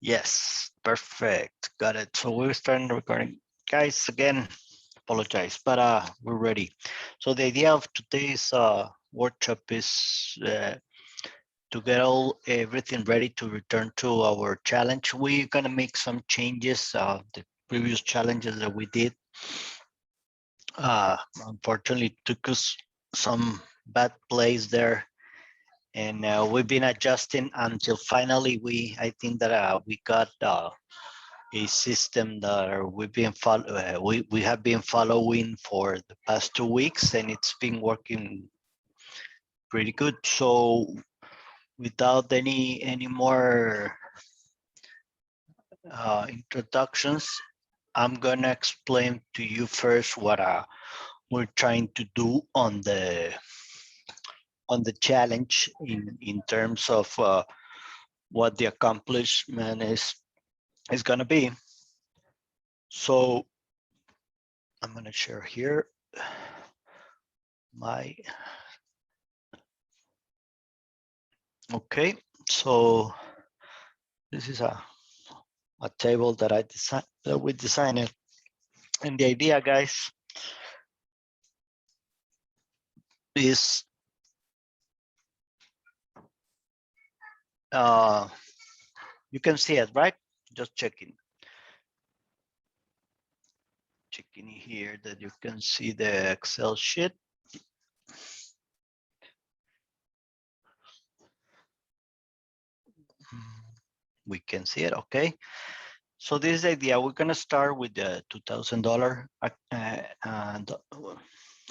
Yes, perfect. Got it. So we're starting recording. Guys, again, apologize, but we're ready. So the idea of today's workshop is to get everything ready to return to our challenge. We're gonna make some changes. The previous challenges that we did, unfortunately, took us some bad plays there, and we've been adjusting until finally I think that we got a system that we have been following for the past 2 weeks, and it's been working pretty good. So without any more introductions, I'm gonna explain to you first what we're trying to do on the challenge in terms of what the accomplishment is gonna be. So I'm gonna share here my okay. So this is a table that we designed, and the idea, guys, is you can see it, right? Just checking here that you can see the Excel sheet. We can see it, okay? So this is the idea. We're gonna start with the $2,000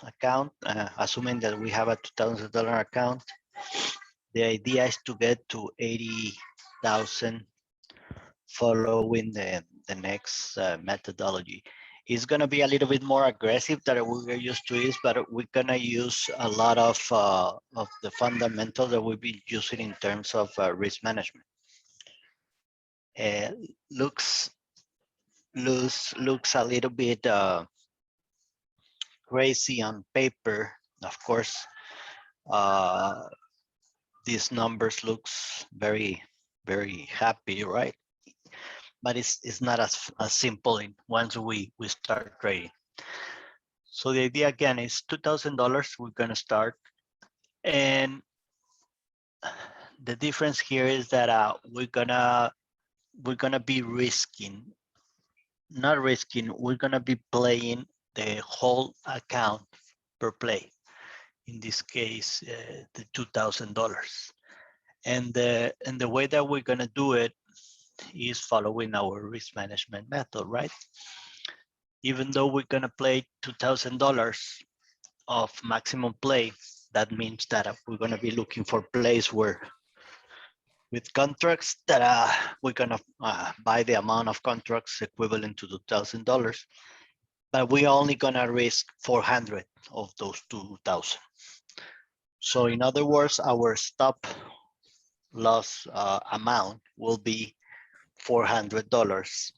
account, assuming that we have a $2,000 account. The idea is to get to 80,000 following the next methodology. It's gonna be a little bit more aggressive than we're used to is, but we're gonna use a lot of the fundamentals that we've been using in terms of risk management. Uh, looks looks a little bit crazy on paper. Of course, these numbers looks very happy, right? But it's not as simple once we start trading. So the idea again is $2,000. We're gonna start, and the difference here is that we're gonna be we're gonna be playing the whole account per play. In this case, the $2,000, and the way that we're gonna do it is following our risk management method, right? Even though we're gonna play $2,000 of maximum play, that means that we're gonna be looking for plays where with contracts that we're gonna buy the amount of contracts equivalent to $2,000, but we're only gonna risk 400 of those 2,000. So in other words, our stop loss amount will be $400.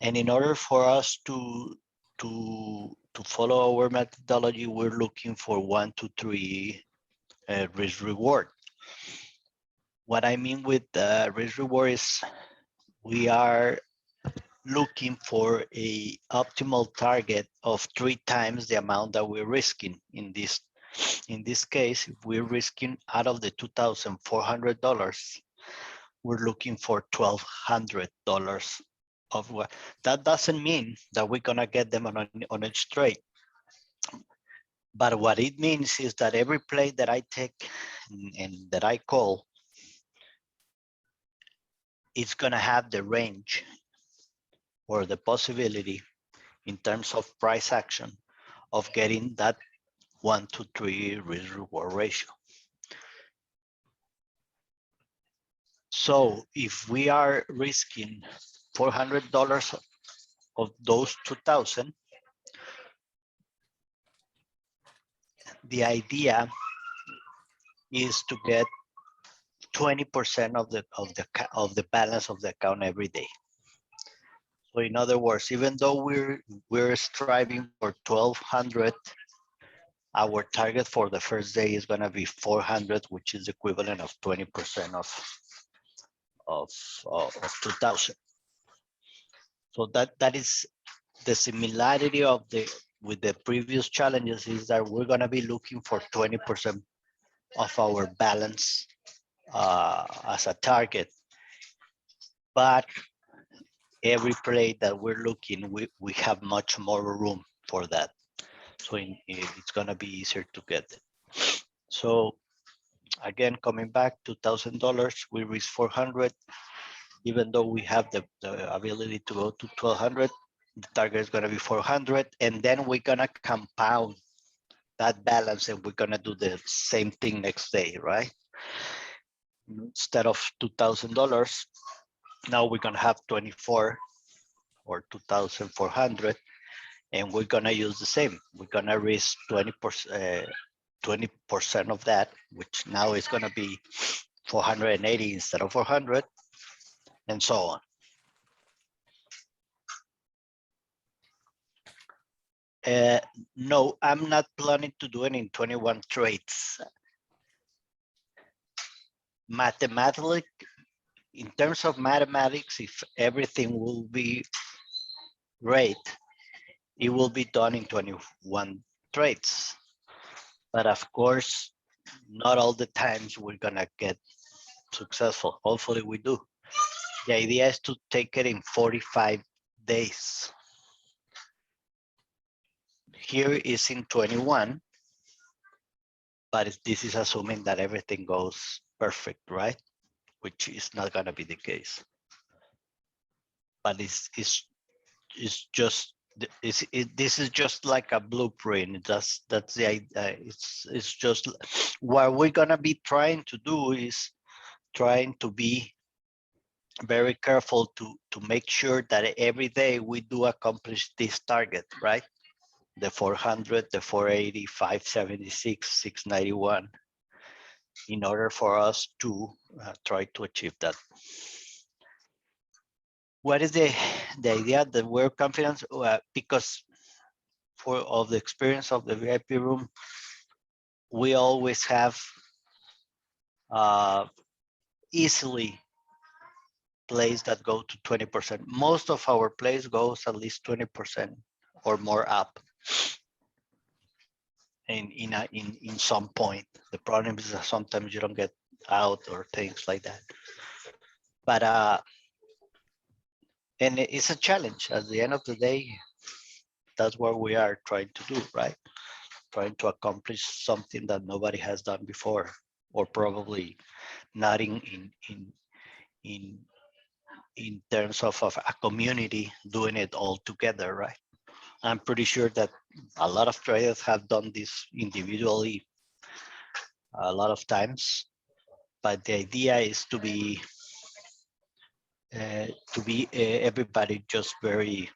And in order for us to follow our methodology, we're looking for 1 to 3 risk reward. What I mean with risk reward is we are looking for a optimal target of 3 times the amount that we're risking. In this case, if we're risking out of the $2,400, we're looking for $1,200 of what. That doesn't mean that we're gonna get them on each trade. But what it means is that every play that I take and that I call, it's gonna have the range or the possibility in terms of price action of getting that 1 to 3 risk reward ratio. So if we are risking $400 of those 2,000, the idea is to get 20% of the balance of the account every day. So in other words, even though we're striving for 1,200, our target for the first day is going to be 400, which is equivalent of 20% of 2000. So that is the similarity of the with the previous challenges, is that we're going to be looking for 20% of our balance as a target, but every play that we're looking, we have much more room for that. So it's going to be easier to get it. So again, coming back, $2,000, we reach 400. Even though we have the ability to go to 1,200, the target is going to be 400. And then we're going to compound that balance, and we're going to do the same thing next day, right? Instead of $2,000, now we're going to have 24 or 2,400, and we're going to use the same. We're going to risk 20% of that, which now is going to be 480 instead of 400, and so on. No, I'm not planning to do it in 21 trades. Mathematically, in terms of mathematics, if everything will be great, it will be done in 21 trades. But of course, not all the times we're gonna get successful. Hopefully we do. The idea is to take it in 45 days. Here is in 21, but this is assuming that everything goes perfect, right? Which is not gonna be the case. But it's just this is just like a blueprint. That's the idea. It's just what we're gonna be trying to do is trying to be very careful to make sure that every day we do accomplish this target, right? The 400, the 480, 576, 691, in order for us to try to achieve that. What is the idea that we're confident? Because of the experience of the VIP room, we always have easily plays that go to 20%. Most of our plays goes at least 20% or more up in some point. The problem is that sometimes you don't get out or things like that. But and it's a challenge. At the end of the day, that's what we are trying to do, right? Trying to accomplish something that nobody has done before, or probably not in terms of a community doing it all together, right? I'm pretty sure that a lot of traders have done this individually a lot of times, but the idea is to be everybody just very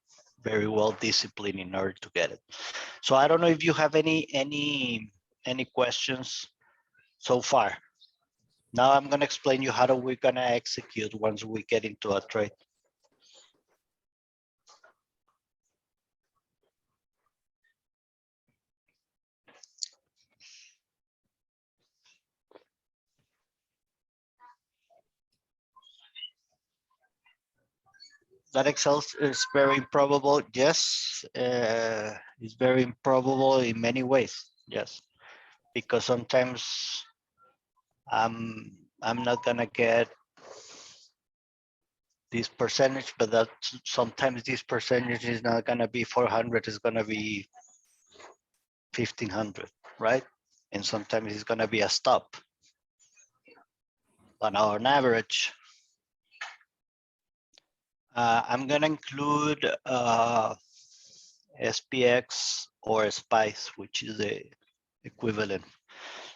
well disciplined in order to get it. So I don't know if you have any questions so far. Now I'm going to explain you how we're going to execute once we get into a trade. That Excel is very improbable. Yes, it's very improbable in many ways. Yes, because sometimes I'm not gonna get this percentage, but that sometimes this percentage is not gonna be 400. It's gonna be 1,500, right? And sometimes it's gonna be a stop. But on average, I'm gonna include SPX or SPICE, which is the equivalent.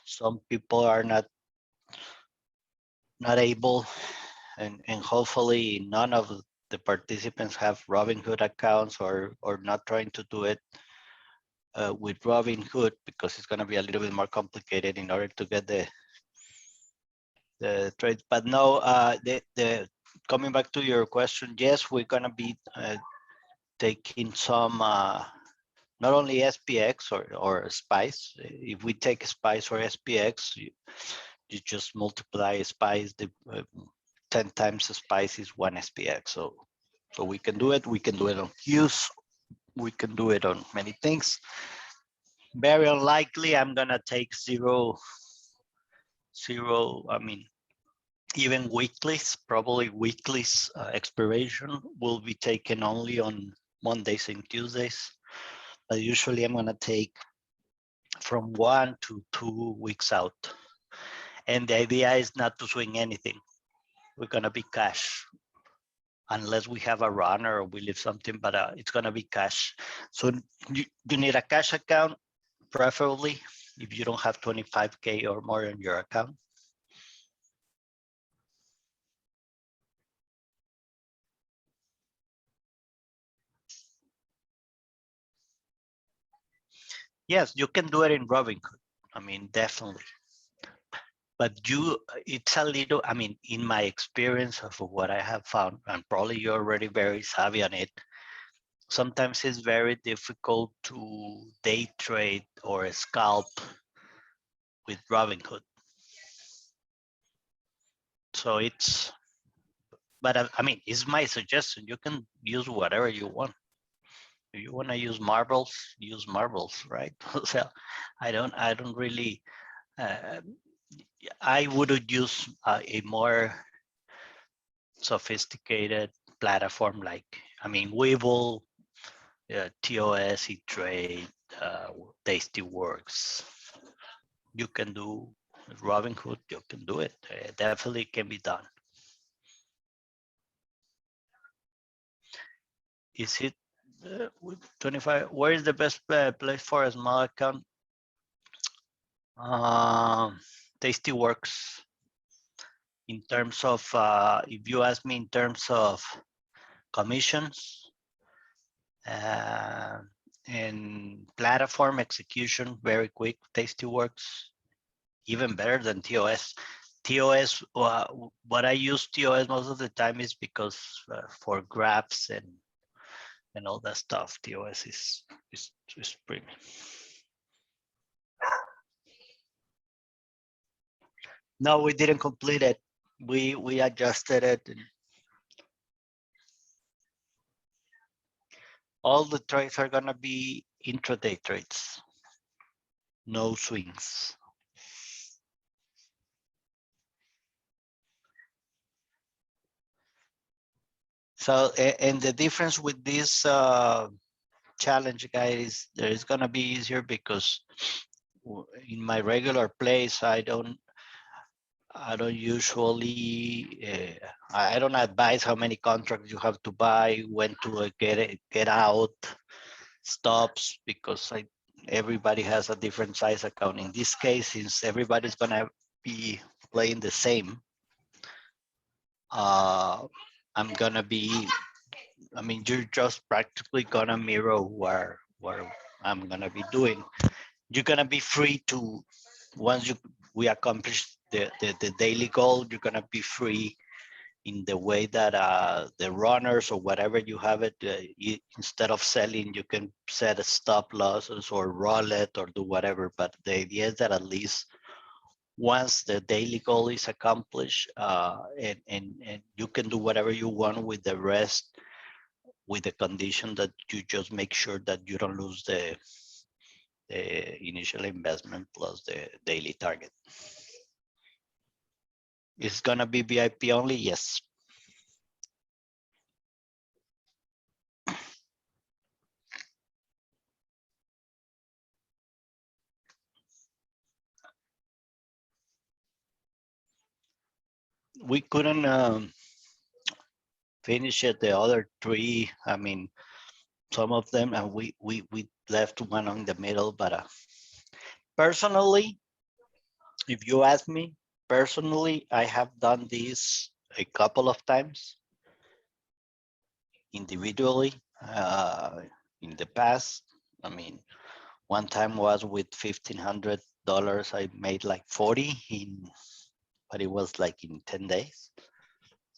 Some people are not able, and hopefully none of the participants have Robinhood accounts or not trying to do it with Robinhood, because it's going to be a little bit more complicated in order to get the trades. But no, the coming back to your question, yes, we're going to be taking some not only SPX or SPICE. If we take SPICE or SPX, you just multiply SPICE 10 times the spice is 1 SPX. So we can do it. We can do it on cues. We can do it on many things. Very unlikely I'm gonna take zero, I mean, even weeklies, probably weeklies expiration will be taken only on Mondays and Tuesdays. But usually I'm gonna take from 1 to 2 weeks out. And the idea is not to swing anything. We're gonna be cash unless we have a runner or we leave something, but it's gonna be cash. So you need a cash account, preferably if you don't have 25K or more on your account. Yes, you can do it in Robinhood. I mean, definitely. But it's a little, I mean, in my experience of what I have found, and probably you're already very savvy on it, sometimes it's very difficult to day trade or scalp with Robinhood. So but I mean, it's my suggestion. You can use whatever you want. If you want to use marbles, right? So I don't really, I would use a more sophisticated platform like, I mean, Webull, TOS, E-Trade, Tastyworks. You can do Robinhood, you can do it. Definitely can be done. Is it 25? Where is the best place for a small account? Tastyworks. In terms of, if you ask me in terms of commissions and platform execution, very quick, Tastyworks, even better than TOS. TOS, what I use TOS most of the time is because for graphs and all that stuff, TOS is premium. No, we didn't complete it. We adjusted it. All the trades are gonna be intraday trades. No swings. So, and the difference with this challenge, guys, there is gonna be easier because in my regular place, I don't usually, I don't advise how many contracts you have to buy, when to get out, stops, because everybody has a different size account. In this case, since everybody's gonna be playing the same, I'm gonna be, I mean, you're just practically gonna mirror what I'm gonna be doing. You're gonna be free to, once we accomplish the daily goal, you're gonna be free in the way that the runners or whatever you have it, instead of selling, you can set a stop losses or roll it or do whatever. But the idea is that at least once the daily goal is accomplished, and you can do whatever you want with the rest, with the condition that you just make sure that you don't lose the initial investment plus the daily target. It's gonna be VIP only, yes. We couldn't finish it, the other three. I mean, some of them, and we left one on the middle. But personally, if you ask me, personally, I have done this a couple of times individually in the past. I mean, one time was with $1,500. I made like 40 in, but it was like in 10 days,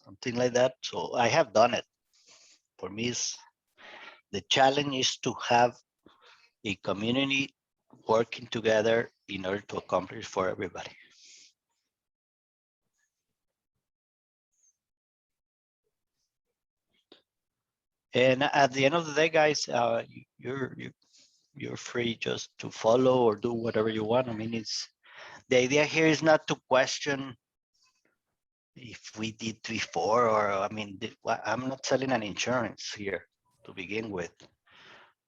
something like that. So I have done it. For me, the challenge is to have a community working together in order to accomplish for everybody. And at the end of the day, guys, you're free just to follow or do whatever you want. I mean, it's the idea here is not to question if we did before, or I mean, I'm not selling an insurance here to begin with.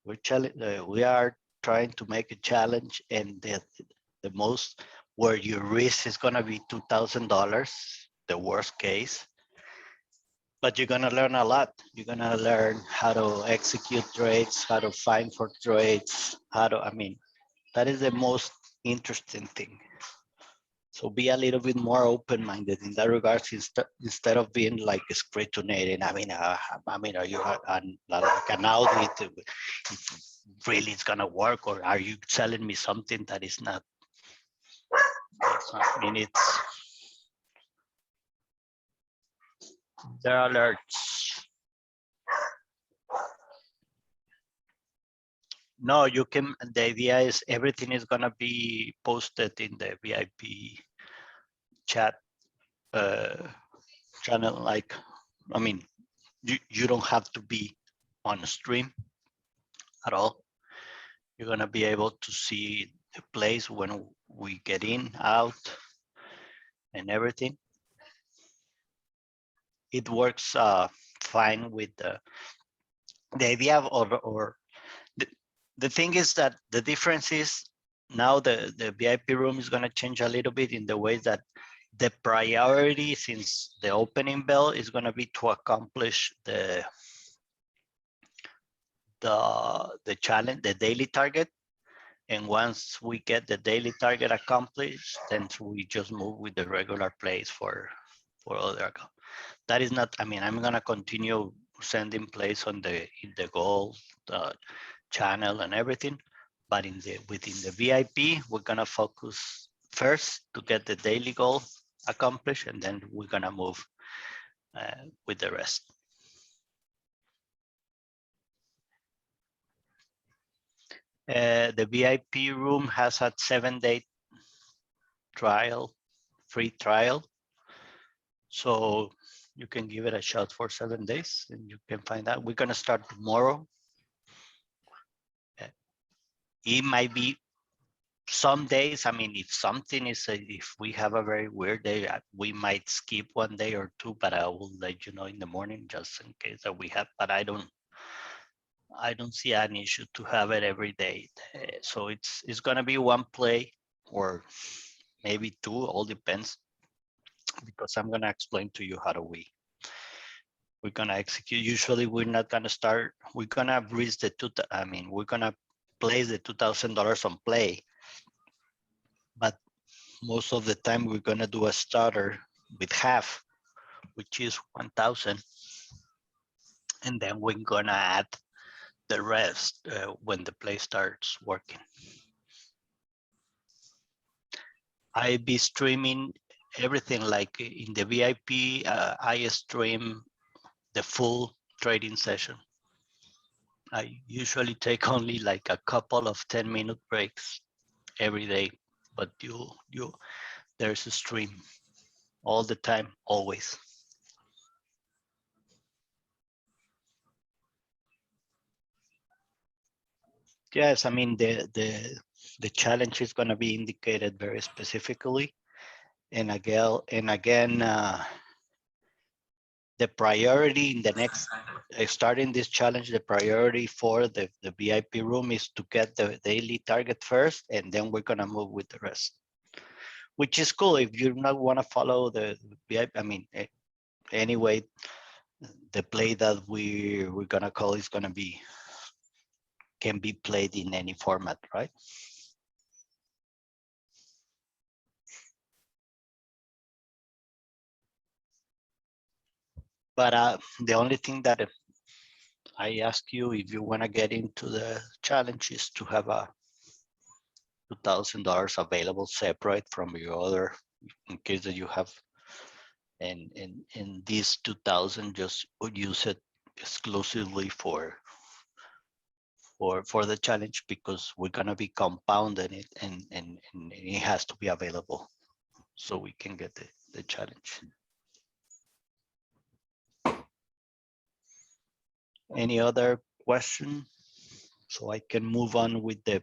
We are trying to make a challenge, and the most where your risk is gonna be $2,000, the worst case. But you're gonna learn a lot. You're gonna learn how to execute trades, how to find for trades, I mean, that is the most interesting thing. So be a little bit more open-minded in that regards, instead of being like scrutinating. I mean, are you like an audit? If really it's gonna work, or are you selling me something that is not? I mean, there are alerts. No, you can. The idea is everything is gonna be posted in the VIP chat channel. Like, I mean, you don't have to be on stream at all. You're gonna be able to see the place when we get in, out, and everything. It works fine with the idea of, or the thing is that the difference is now the VIP room is gonna change a little bit in the way that the priority, since the opening bell, is gonna be to accomplish the challenge, the daily target. And once we get the daily target accomplished, then we just move with the regular plays for other account. That is not, I mean, I'm gonna continue sending plays on the goal channel and everything, but within the VIP, we're gonna focus first to get the daily goal accomplished, and then we're gonna move with the rest. The VIP room has a 7-day trial, free trial. So you can give it a shot for 7 days and you can find out. We're gonna start tomorrow. It might be some days. I mean, if something is, if we have a very weird day, we might skip 1 day or 2, but I will let you know in the morning just in case that we have, but I don't see an issue to have it every day. So it's gonna be 1 play or maybe 2, all depends, because I'm gonna explain to you how do we're gonna execute. Usually we're not gonna start, we're gonna reach the we're gonna place the $2,000 on play, but most of the time we're gonna do a starter with half, which is 1,000, and then we're gonna add the rest when the play starts working. I be streaming everything. Like in the VIP, I stream the full trading session. I usually take only like a couple of 10-minute breaks every day, but there's a stream all the time, always. Yes, I mean the challenge is going to be indicated very specifically, and again, the priority in the next starting this challenge, the priority for the VIP room is to get the daily target first, and then we're going to move with the rest, which is cool. If you not want to follow the VIP, I mean, anyway, the play that we're going to call is going to be, can be played in any format, right? But the only thing that I ask you, if you want to get into the challenge, is to have a $2,000 available separate from your other, in case that you have, and this 2,000, just use it exclusively for the challenge, because we're gonna be compounding it, and it has to be available so we can get the challenge. Any other question? So I can move on with the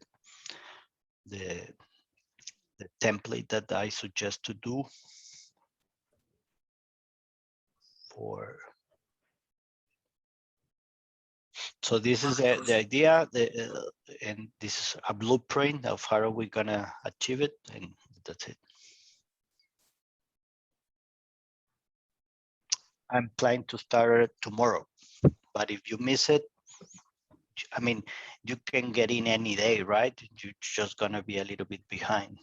template that I suggest to do for. So this is the idea, and this is a blueprint of how are we gonna achieve it, and that's it. I'm planning to start it tomorrow, but if you miss it, I mean, you can get in any day, right? You're just gonna be a little bit behind.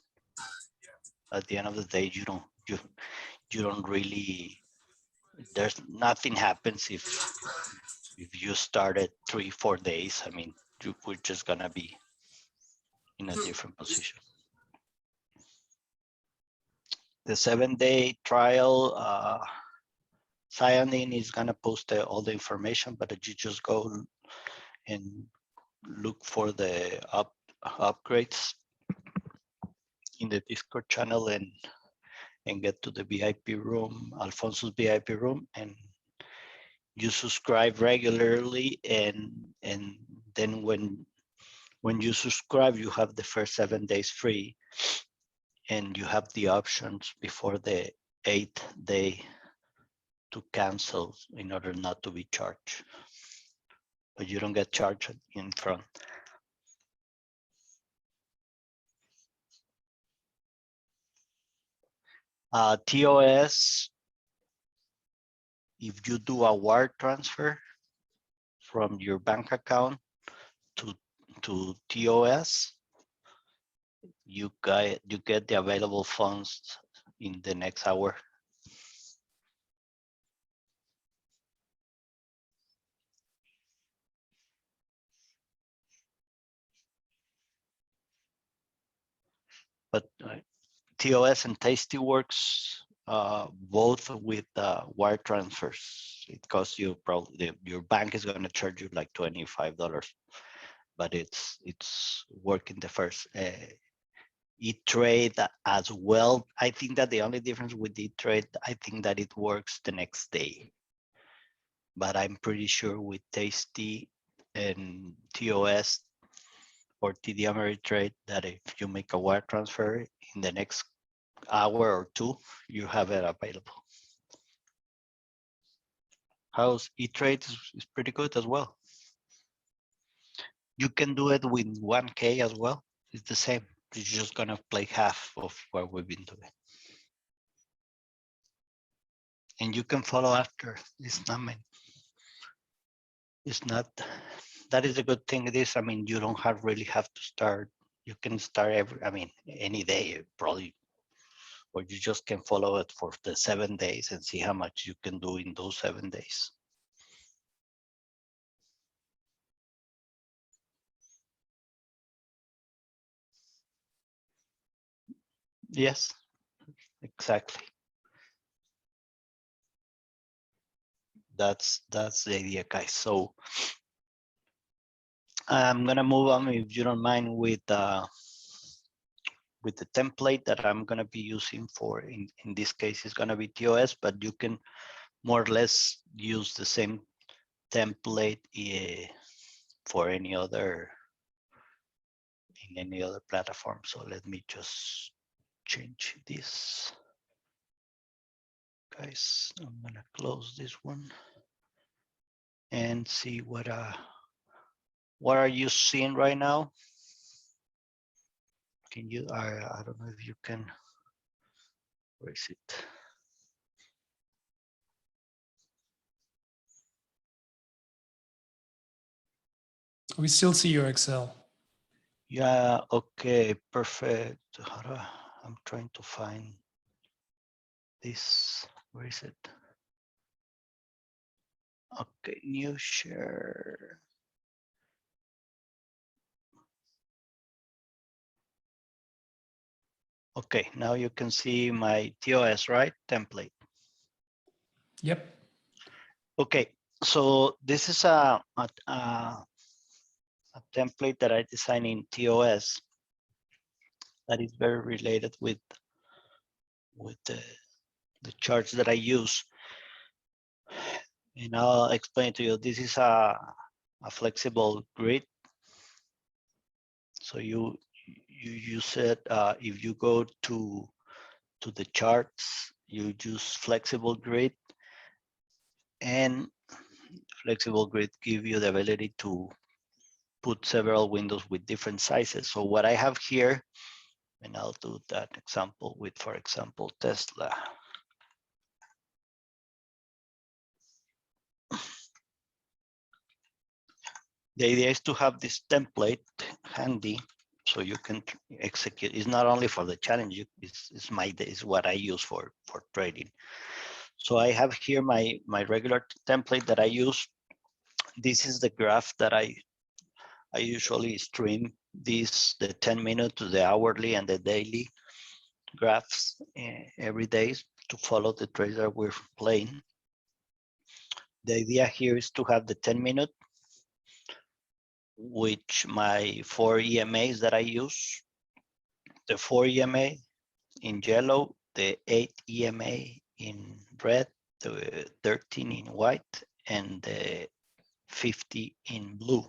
At the end of the day, you don't really. There's nothing happens if you started 3-4 days. I mean, we're just gonna be in a different position. The 7-day trial, Cyanin is gonna post all the information, but you just go and look for the upgrades in the Discord channel and get to the VIP room, Alfonso's VIP room, and you subscribe regularly, and then when you subscribe, you have the first 7 days free, and you have the options before the 8th day to cancel in order not to be charged. But you don't get charged in front. TOS, if you do a wire transfer from your bank account to TOS, you get the available funds in the next hour. But TOS and Tastyworks, both with wire transfers, it costs you probably, your bank is going to charge you like $25, but it's working the first. E-Trade as well. I think that the only difference with E-Trade, I think that it works the next day. But I'm pretty sure with Tasty and TOS or TD Ameritrade that if you make a wire transfer in the next hour or two, you have it available. How's E-Trade is pretty good as well. You can do it with 1K as well. It's the same. You're just gonna play half of what we've been doing. And you can follow after. It's not meant. It's not. That is a good thing. It is. I mean, you don't really have to start. You can start any day probably, or you just can follow it for the 7 days and see how much you can do in those 7 days. Yes, exactly. That's the idea, guys. So I'm gonna move on, if you don't mind, with the template that I'm gonna be using for, in this case, is gonna be TOS, but you can more or less use the same template for any other platform. So let me just change this, guys. I'm gonna close this one and see what are you seeing right now? Can you? I don't know if you can. Where is it? We still see your Excel. Yeah. Okay. Perfect. I'm trying to find this. Where is it? Okay. New share. Okay. Now you can see my TOS, right? Template. Yep. Okay. So this is a template that I designed in TOS that is very related with the charts that I use. And I'll explain to you, this is a flexible grid. So you use it, if you go to the charts, you use flexible grid, and flexible grid give you the ability to put several windows with different sizes. So what I have here, and I'll do that example with, for example, Tesla. The idea is to have this template handy so you can execute. It's not only for the challenge, it's what I use for trading. So I have here my regular template that I use. This is the graph that I usually stream, this the 10-minute to the hourly and the daily graphs every day to follow the trades that we're playing. The idea here is to have the 10-minute, which my 4 EMAs that I use, the 4 EMA in yellow, the 8 EMA in red, the 13 in white, and the 50 in blue.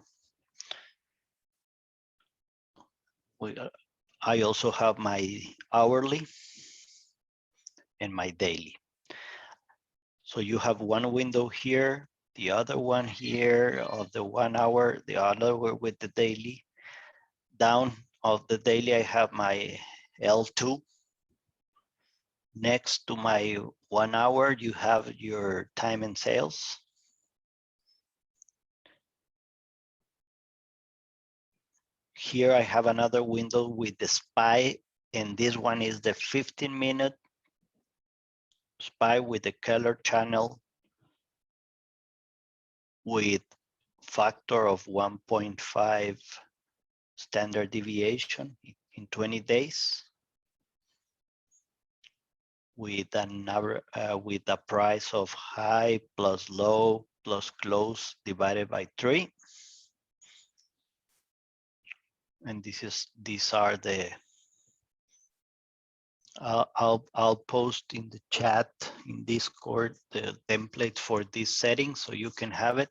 I also have my hourly and my daily. So you have one window here, the other one here of the 1 hour, the other with the daily. Down of the daily, I have my L2. Next to my 1 hour, you have your time and sales. Here I have another window with the SPY, and this one is the 15-minute SPY with the color channel with factor of 1.5 standard deviation in 20 days with with a price of high plus low plus close divided by 3. And these are the I'll post in the chat in Discord the template for this setting so you can have it.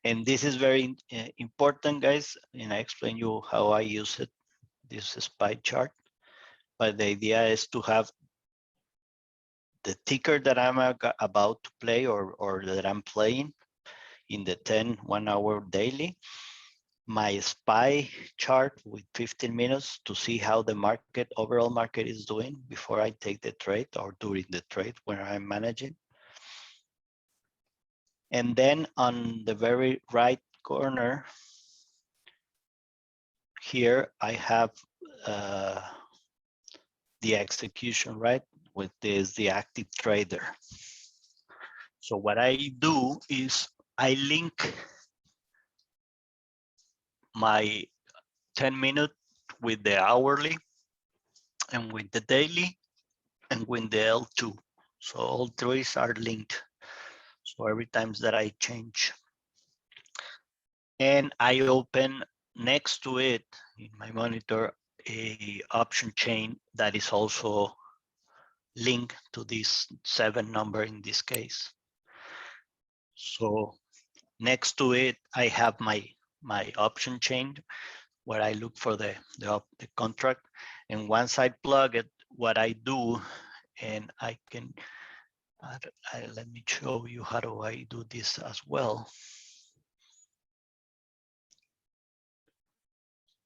And this is very important, guys, and I explain you how I use it, this SPY chart. But the idea is to have the ticker that I'm about to play or that I'm playing in the 1 hour daily, my SPY chart with 15 minutes to see how the overall market is doing before I take the trade or during the trade when I'm managing. And then on the very right corner here, I have the execution, right? With this, the active trader. So what I do is I link my 10-minute with the hourly and with the daily and with the L2. So all three are linked. So every time that I change and I open next to it in my monitor a option chain that is also linked to this 7 number in this case. So next to it, I have my option chain where I look for the contract. And once I plug it, what I do, and I can, let me show you how do I do this as well.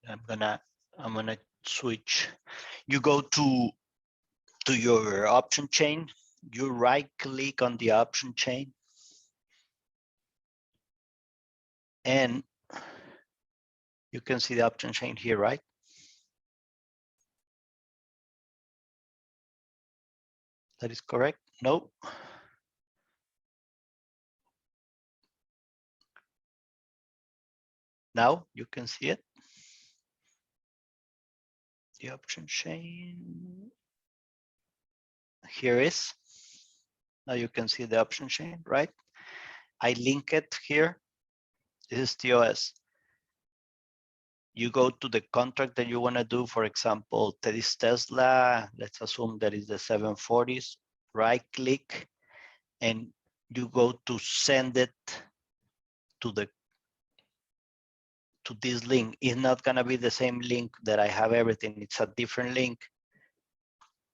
I'm gonna switch. You go to your option chain, you right click on the option chain, and you can see the option chain here, right? That is correct? No. Now you can see it. The option chain here is. Now you can see the option chain, right? I link it here. This is TOS. You go to the contract that you want to do. For example, this Tesla, let's assume that is the 740s. Right click and you go to send it to this link. It's not gonna be the same link that I have everything. It's a different link.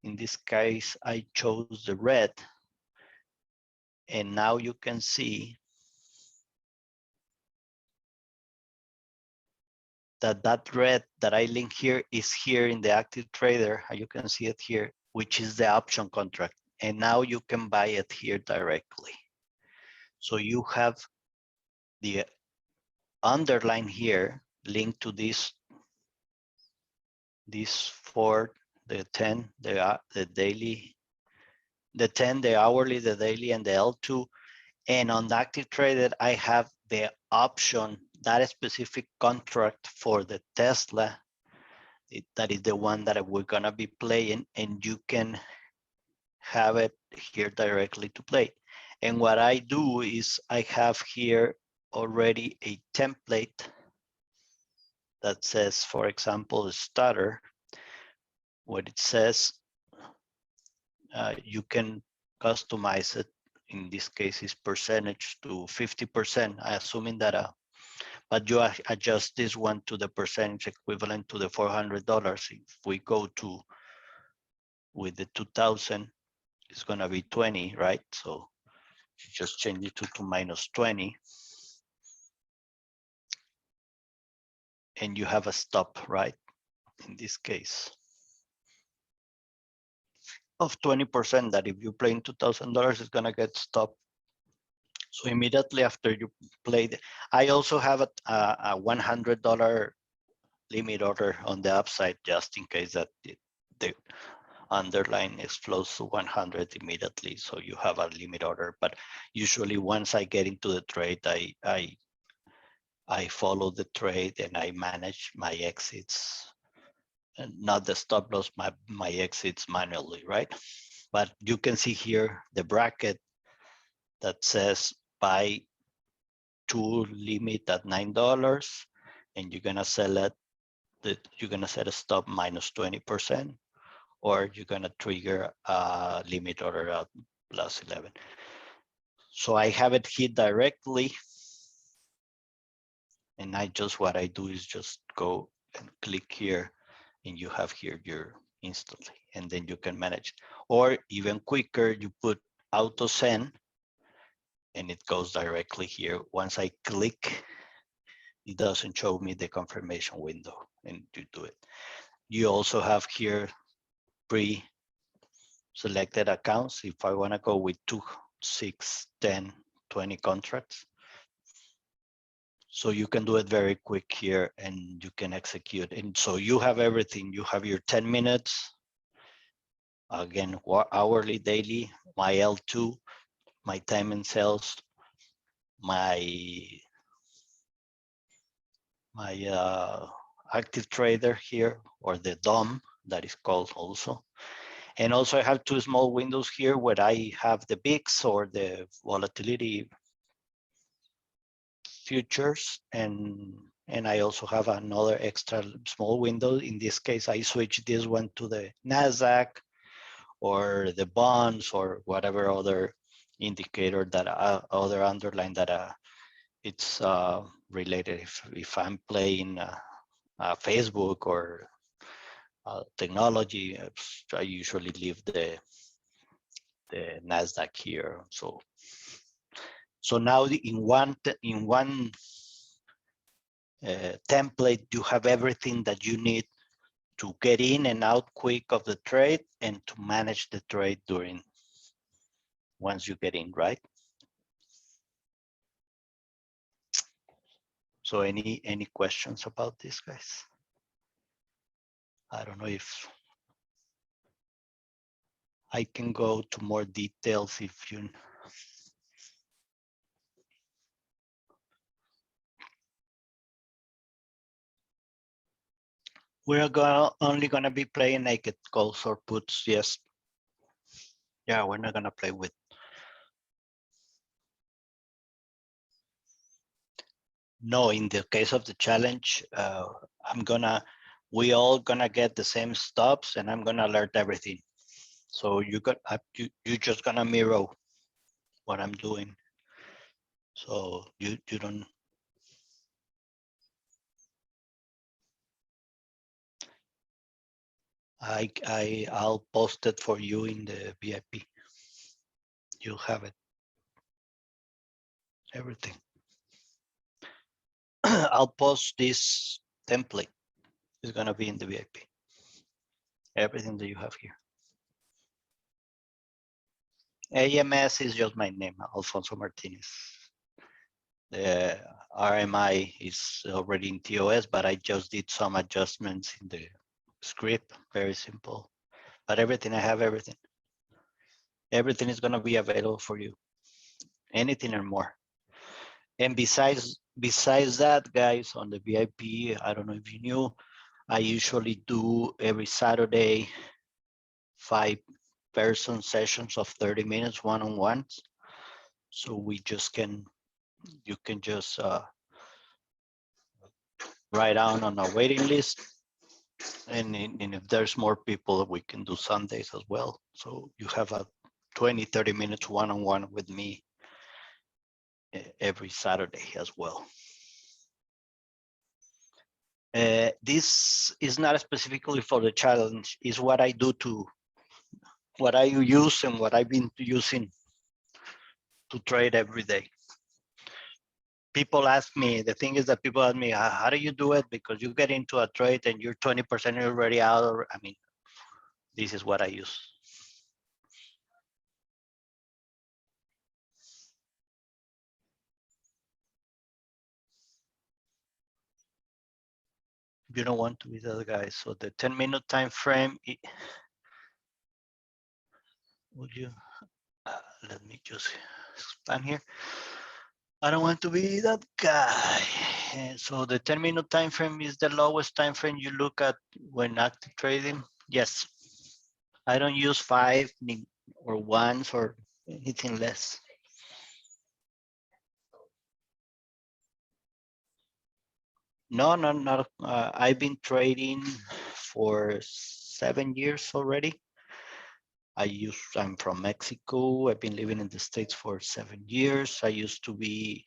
In this case, I chose the red. And now you can see that red that I link here is here in the active trader. You can see it here, which is the option contract. And now you can buy it here directly. So you have the underline here linked to this for the 10, the daily, the 10, the hourly, the daily, and the L2. And on the active trader, I have the option, that specific contract for the Tesla. That is the one that we're gonna be playing, and you can have it here directly to play. And what I do is I have here already a template that says, for example, starter, what it says, you can customize it. In this case, is percentage to 50%, assuming that, but you adjust this one to the percentage equivalent to the $400. If we go to, with the 2000, it's gonna be 20, right? So you just change it to -20. And you have a stop, right? In this case. Of 20%, that if you play in $2,000, it's gonna get stopped. So immediately after you play, I also have a $100 limit order on the upside, just in case that the underline explodes to 100 immediately. So you have a limit order, but usually once I get into the trade, I follow the trade and I manage my exits, and not the stop loss, my exits manually, right? But you can see here the bracket that says buy 2 limit at $9, and you're gonna sell it, you're gonna set a stop -20%, or you're gonna trigger a limit order at +11. So I have it hit directly, and what I do is just go and click here, and you have here your instantly, and then you can manage. Or even quicker, you put auto send, and it goes directly here. Once I click, it doesn't show me the confirmation window, and you do it. You also have here pre-selected accounts. If I want to go with 2, 6, 10, 20 contracts. So you can do it very quick here, and you can execute. And so you have everything. You have your 10 minutes. Again, hourly, daily, my L2, my time in sales, my active trader here, or the DOM that is called also. And also I have 2 small windows here where I have the VIX, or the volatility futures, and I also have another extra small window. In this case, I switch this one to the NASDAQ or the bonds or whatever other indicator that other underline that it's related. If I'm playing Facebook or technology, I usually leave the NASDAQ here. So now in one template, you have everything that you need to get in and out quick of the trade, and to manage the trade once you get in, right? So any questions about this, guys? I don't know if I can go to more details if you. We're only gonna be playing naked calls or puts, yes. Yeah, we're not gonna play with. No, in the case of the challenge, we all gonna get the same stops, and I'm gonna alert everything. So you're just gonna mirror what I'm doing. So you don't. I'll post it for you in the VIP. You have it. Everything. I'll post this template. It's gonna be in the VIP. Everything that you have here. AMS is just my name, Alfonso Martinez. The RMI is already in TOS, but I just did some adjustments in the script. Very simple. But everything, I have everything. Everything is gonna be available for you. Anything and more. And besides that, guys, on the VIP, I don't know if you knew, I usually do every Saturday 5-person sessions of 30 minutes one-on-ones. So you can just write down on a waiting list. And if there's more people, we can do Sundays as well. So you have a 20-30 minutes one-on-one with me every Saturday as well. This is not specifically for the challenge, it's what I do what I use and what I've been using to trade every day. People ask me, the thing is that people ask me, how do you do it? Because you get into a trade and you're 20% already out. Or, I mean, this is what I use. You don't want to be that guy. So the 10-minute time frame, would you, let me just expand here. I don't want to be that guy. And so the 10-minute time frame is the lowest time frame you look at when active trading. Yes. I don't use 5 or 1s or anything less. No, not. I've been trading for 7 years already. I'm from Mexico. I've been living in the States for 7 years. I used to be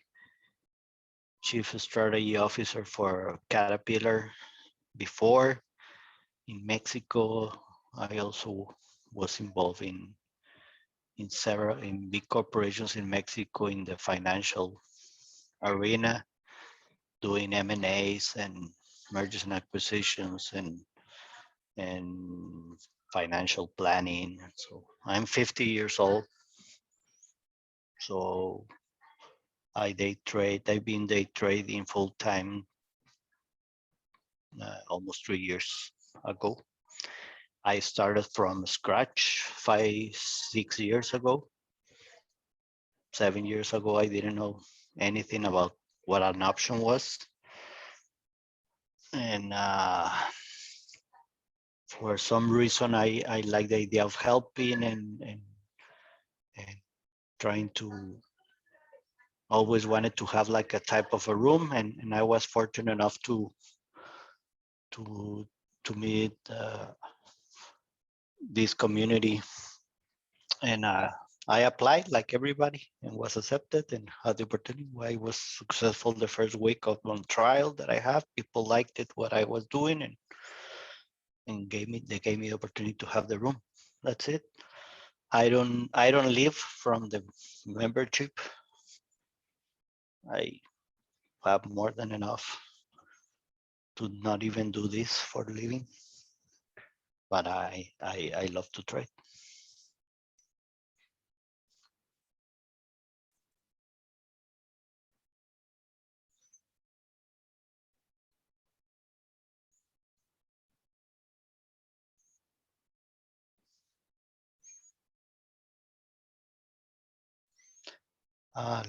chief strategy officer for Caterpillar before in Mexico. I also was involved in big corporations in Mexico in the financial arena, doing M&As and mergers and acquisitions and financial planning. So I'm 50 years old. So I've been day trading full time almost 3 years ago. I started from scratch 5-6 years ago. 7 years ago, I didn't know anything about what an option was. And for some reason, I like the idea of helping and trying to always wanted to have like a type of a room, and I was fortunate enough to meet this community, and I applied like everybody and was accepted and had the opportunity. I was successful the first week of one trial that I have. People liked it, what I was doing, and they gave me the opportunity to have the room. That's it. I don't live from the membership. I have more than enough to not even do this for a living, but I love to trade.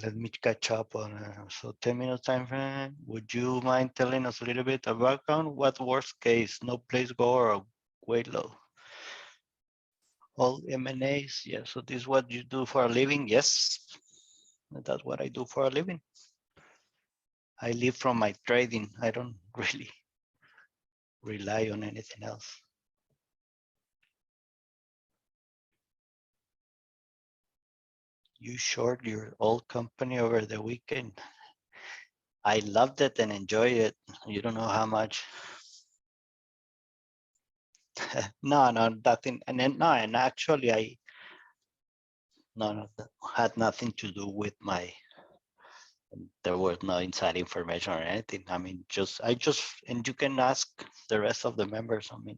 Let me catch up on so 10 minutes time frame. Would you mind telling us a little bit about background? What worst case? No place go or way low? All M&As. Yeah. So this is what you do for a living? Yes. That's what I do for a living. I live from my trading. I don't really rely on anything else. You short your old company over the weekend. I loved it and enjoyed it. You don't know how much. No, nothing. And then no, and actually, that had nothing to do with my. There was no inside information or anything. I mean, and you can ask the rest of the members. I mean,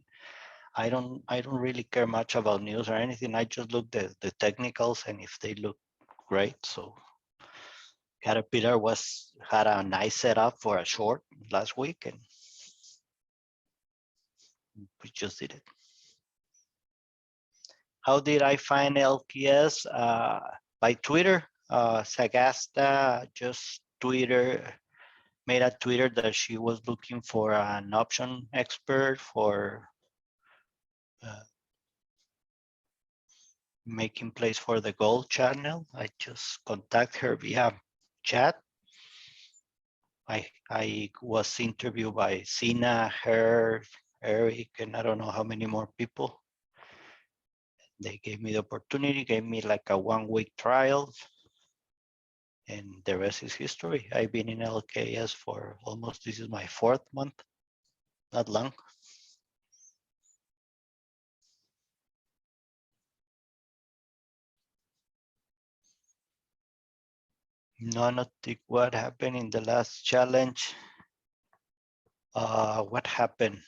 I don't really care much about news or anything. I just look the technicals, and if they look great, so Caterpillar had a nice setup for a short last week, and we just did it. How did I find LPS? By Twitter. Sagasta just made a Twitter that she was looking for an option expert for making plays for the gold channel. I just contact her via chat. I was interviewed by Sina, her, Eric, and I don't know how many more people. They gave me the opportunity, gave me like a 1-week trial, and the rest is history. I've been in LKS for almost, this is my 4th month, not long. What happened in the last challenge? What happened?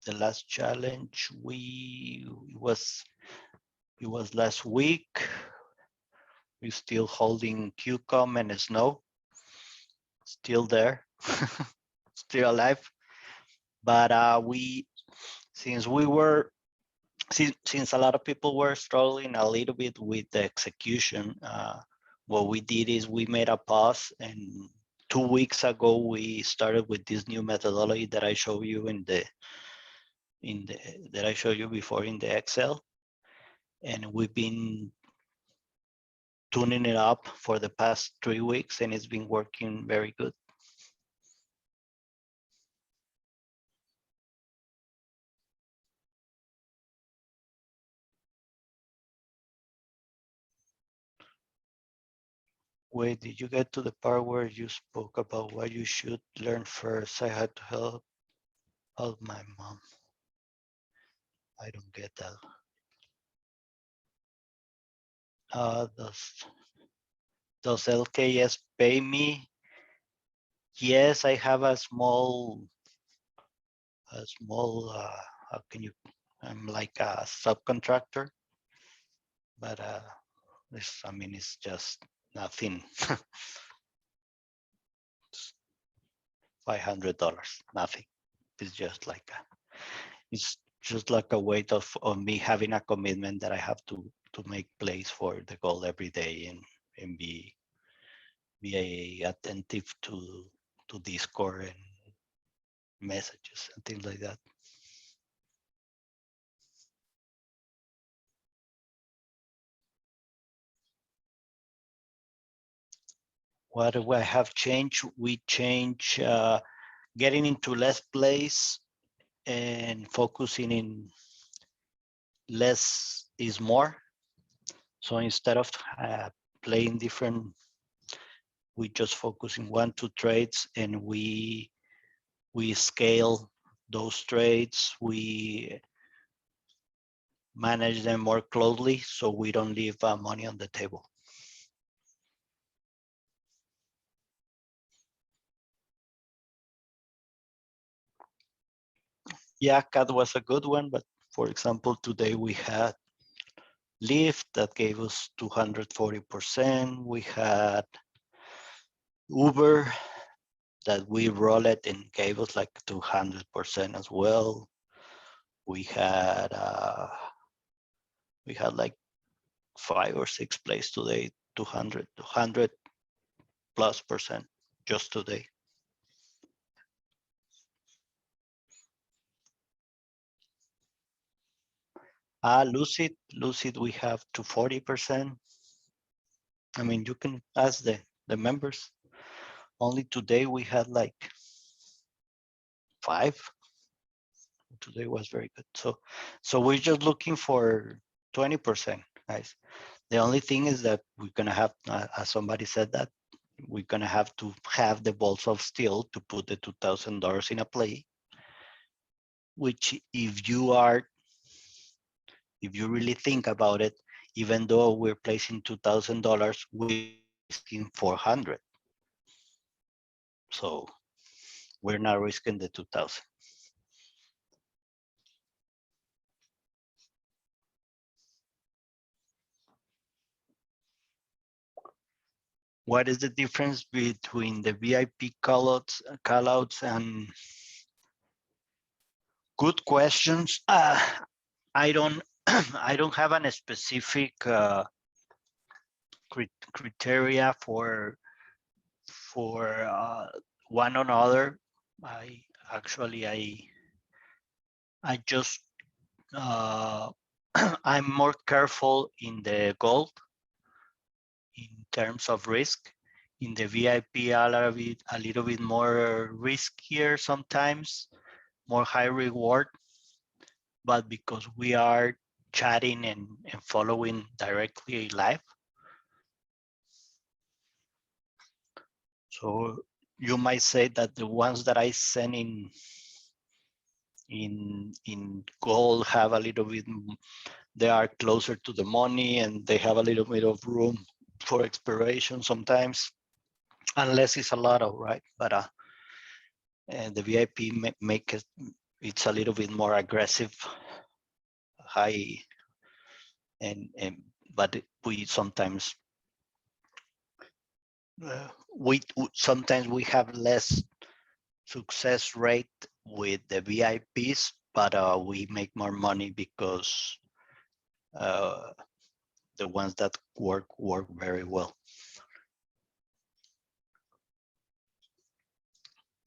The last challenge it was last week. We're still holding QCOM and Snow, still there, still alive. But since a lot of people were struggling a little bit with the execution, what we did is we made a pause, and 2 weeks ago we started with this new methodology that I showed you that I showed you before in the Excel, and we've been tuning it up for the past 3 weeks, and it's been working very good. Wait, did you get to the part where you spoke about what you should learn first? I had to help my mom. I don't get that. Does LKS pay me? Yes, I have a small, how can you, I'm like a subcontractor, but it's just nothing. $500, nothing. It's just like a weight of me having a commitment that I have to make plays for the goal every day and be attentive to Discord and messages and things like that. What do I have changed? We change getting into less plays and focusing in less is more. So instead of playing different, we just focus in 1-2 trades, and we scale those trades. We manage them more closely, so we don't leave money on the table. Yeah, CAD was a good one, but for example, today we had Lyft that gave us 240%. We had Uber that we rolled it and gave us like 200% as well. We had like 5 or 6 plays today, 200 plus percent just today. Lucid, we have to 40%. I mean, you can ask the members. Only today we had like 5. Today was very good. So we're just looking for 20%. guys. The only thing is that we're gonna have, as somebody said, that we're gonna have to have the balls of steel to put the $2,000 in a play, which if you really think about it, even though we're placing $2,000, we're risking 400. So we're not risking the 2,000. What is the difference between the VIP callouts and good questions? I don't I don't have a specific criteria for one or another. I actually I just I'm more careful in the gold in terms of risk. In the VIP, a little bit more riskier sometimes, more high reward, but because we are chatting and following directly live. So you might say that the ones that I send in gold have a little bit, they are closer to the money and they have a little bit of room for expiration sometimes, unless it's a lotto, right? But and the VIP make it's a little bit more aggressive, high, and but we sometimes sometimes we have less success rate with the VIPs, but we make more money because the ones that work very well.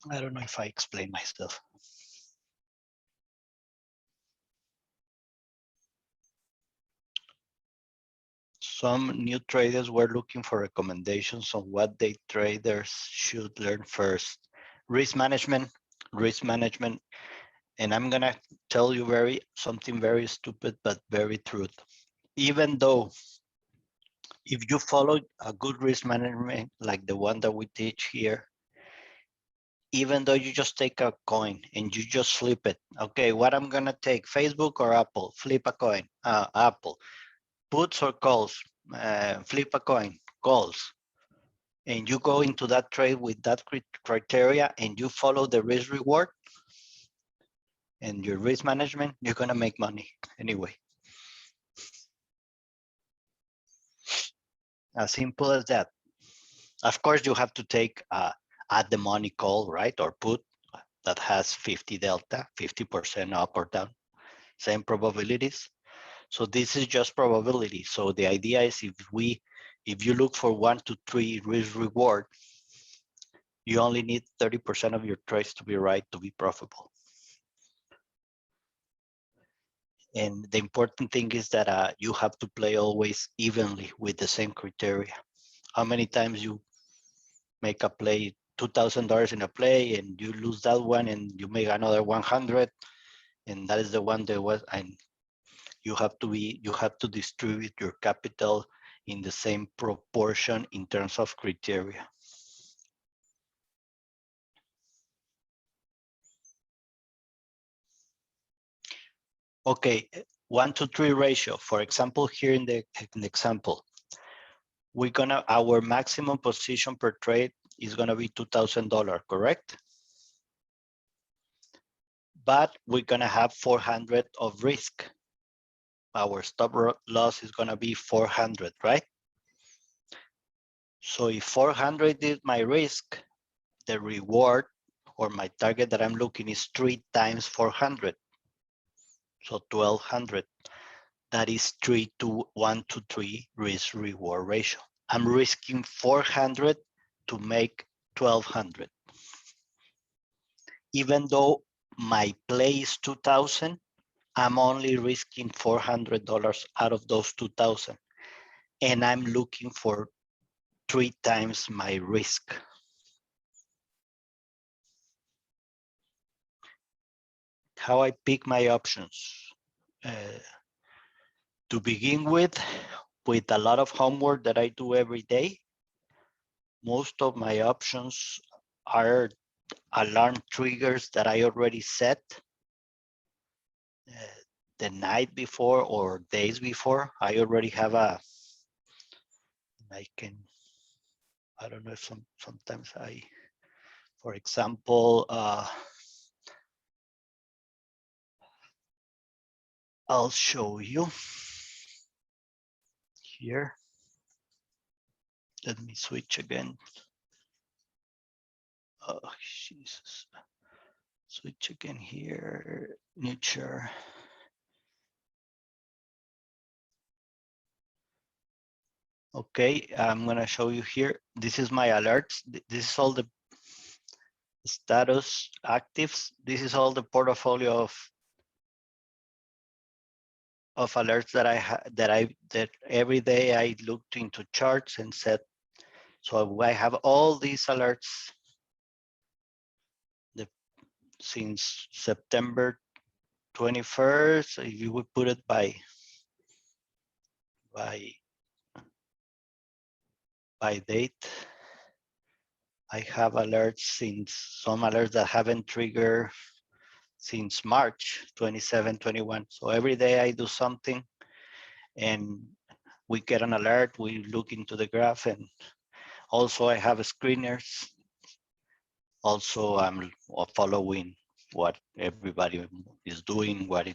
I don't know if I explain myself. Some new traders were looking for recommendations on what day traders should learn first. Risk management, and I'm gonna tell you something very stupid but very true. Even though if you follow a good risk management like the one that we teach here, even though you just take a coin and you just flip it, okay, what I'm gonna take, Facebook or Apple? Flip a coin, Apple. Puts or calls, flip a coin, calls. And you go into that trade with that criteria and you follow the risk reward and your risk management, you're gonna make money anyway. As simple as that. Of course, you have to take at the money call, right? Or put that has 50 delta, 50% up or down, same probabilities. So this is just probability. So the idea is if you look for 1 to 3 risk reward, you only need 30% of your trades to be right to be profitable. And the important thing is that you have to play always evenly with the same criteria. How many times you make a play, $2,000 in a play, and you lose that one, and you make another 100, and that is the one that was. And you have to distribute your capital in the same proportion in terms of criteria. Okay, 1 to 3 ratio. For example, here in the example, our maximum position per trade is gonna be $2,000, correct? But we're gonna have 400 of risk. Our stop loss is gonna be 400, right? So if 400 is my risk, the reward or my target that I'm looking is 3 times 400. So 1,200. That is 1 to 3 risk reward ratio. I'm risking 400 to make 1,200. Even though my play is 2,000, I'm only risking $400 out of those 2,000. And I'm looking for 3 times my risk. How I pick my options. To begin with a lot of homework that I do every day, most of my options are alarm triggers that I already set the night before or days before. I already have I don't know if sometimes for example, I'll show you here. Let me switch again. Oh, Jesus. Switch again here, new chair. Okay, I'm gonna show you here. This is my alerts. This is all the status actives. This is all the portfolio of alerts that that every day I looked into charts and set. So I have all these alerts since September 21st. If you would put it by date, I have alerts since some alerts that haven't triggered since March 27, 21. So every day I do something and we get an alert, we look into the graph, and also I have screeners. Also, I'm following what everybody is doing, what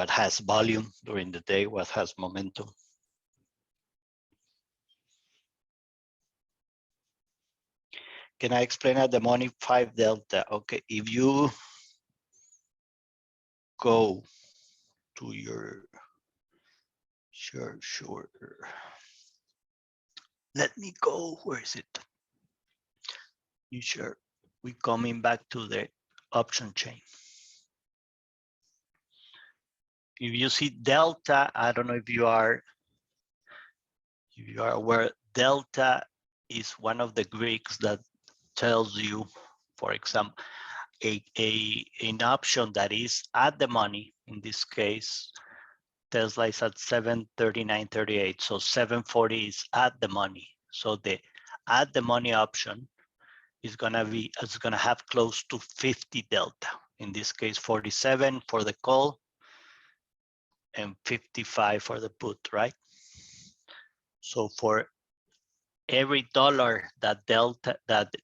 has volume during the day, what has momentum. Can I explain at the money 5 delta? Okay, if you go to your sure. Let me go. Where is it? You sure? We coming back to the option chain. If you see delta, I don't know if you are aware, delta is one of the Greeks that tells you, for example, an option that is at the money. In this case, Tesla is at 739.38, so 740 is at the money. So the at the money option is gonna have close to 50 delta. In this case, 47 for the call and 55 for the put, right? So for every dollar that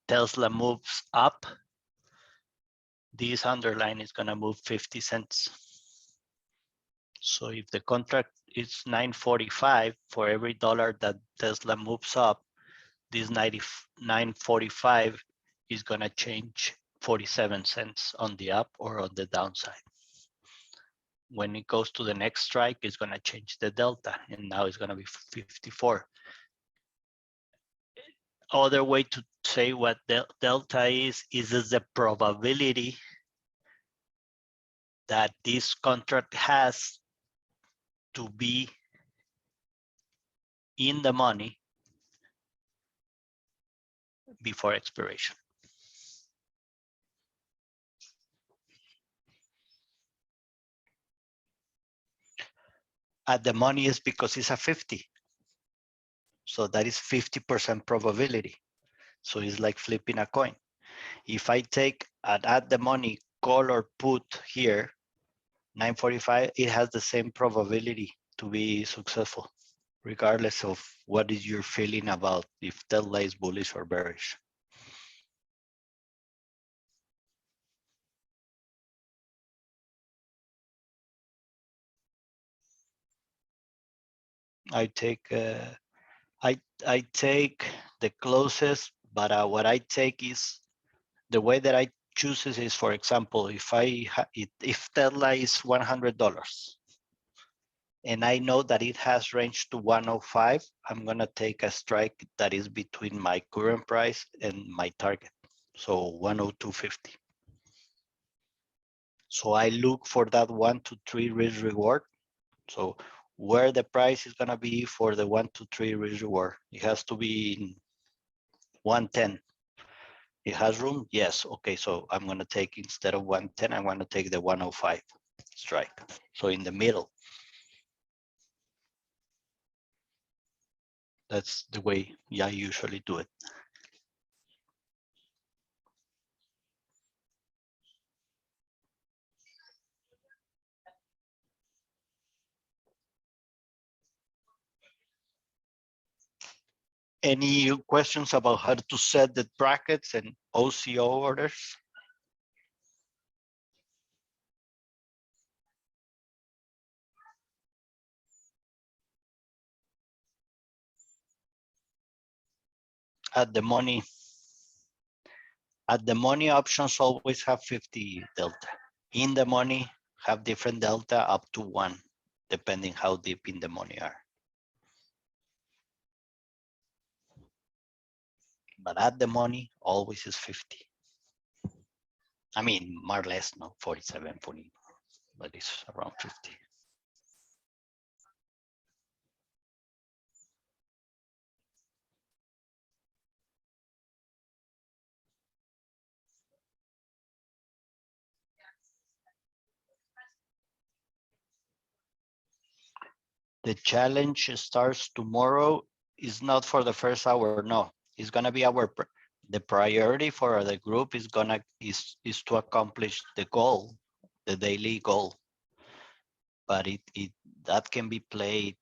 Tesla moves up, this underline is gonna move 50 cents. So if the contract is 945, for every dollar that Tesla moves up, this 945 is gonna change 47 cents on the up or on the downside. When it goes to the next strike, it's gonna change the delta, and now it's gonna be 54. Other way to say what delta is the probability that this contract has to be in the money before expiration. At the money is because it's a 50. So that is 50% probability. So it's like flipping a coin. If I take an at the money call or put here, 945, it has the same probability to be successful, regardless of what is your feeling about if Tesla is bullish or bearish. I take I take the closest, but what I take is the way that I choose is, for example, if Tesla is $100 and I know that it has range to 105, I'm gonna take a strike that is between my current price and my target, so 102.50. So I look for that 1 to 3 risk reward. So where the price is gonna be for the 1 to 3 risk reward, it has to be in 110. It has room? Yes. Okay, so I'm gonna take, instead of 110, I'm gonna take the 105. strike. So in the middle. That's the way I usually do it. Any questions about how to set the brackets and OCO orders? At the money options always have 50 delta. In the money have different delta up to 1, depending how deep in the money are. But at the money always is 50. I mean, more or less, no, 47, 40, but it's around 50. The challenge starts tomorrow. Is not for the first hour, no. It's gonna be the priority for the group is to accomplish the goal, the daily goal. But that can be played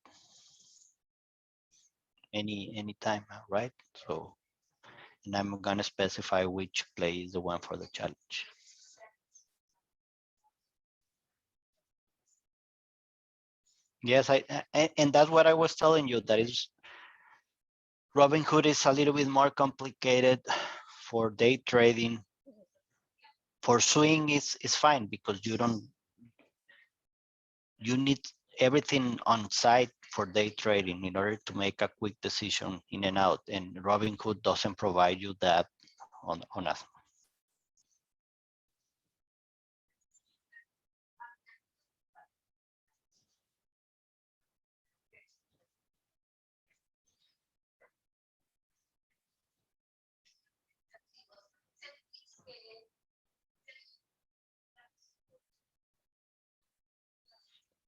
any time, right? So, and I'm gonna specify which play is the one for the challenge. Yes, and that's what I was telling you. That is, Robinhood is a little bit more complicated for day trading. For swing, is fine because you need everything on site for day trading in order to make a quick decision in and out. And Robinhood doesn't provide you that on us.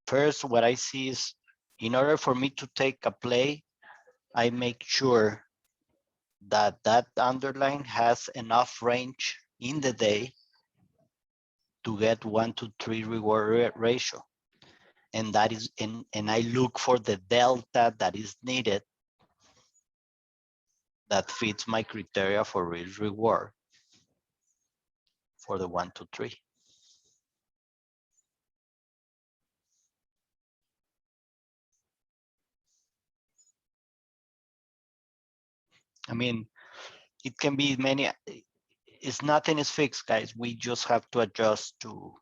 First, what I see is, in order for me to take a play, I make sure that that underline has enough range in the day to get 1 to 3 reward ratio. And that is, and I look for the delta that is needed that fits my criteria for risk reward for the 1 to 3. I mean, it can be many, it's nothing is fixed, guys. We just have to adjust to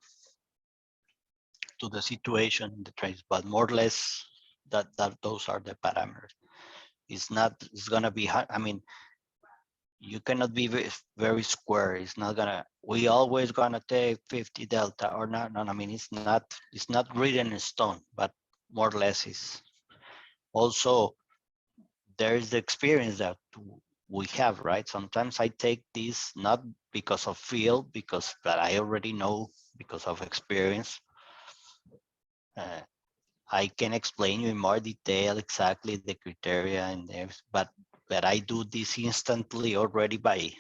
the situation in the trades, but more or less that those are the parameters. It's gonna be hard. I mean, you cannot be very square. It's not gonna, we always gonna take 50 delta or not. No, I mean, it's not written in stone, but more or less is. Also, there is the experience that we have, right? Sometimes I take this not because of feel, because that I already know because of experience. I can explain you in more detail exactly the criteria and but I do this instantly already by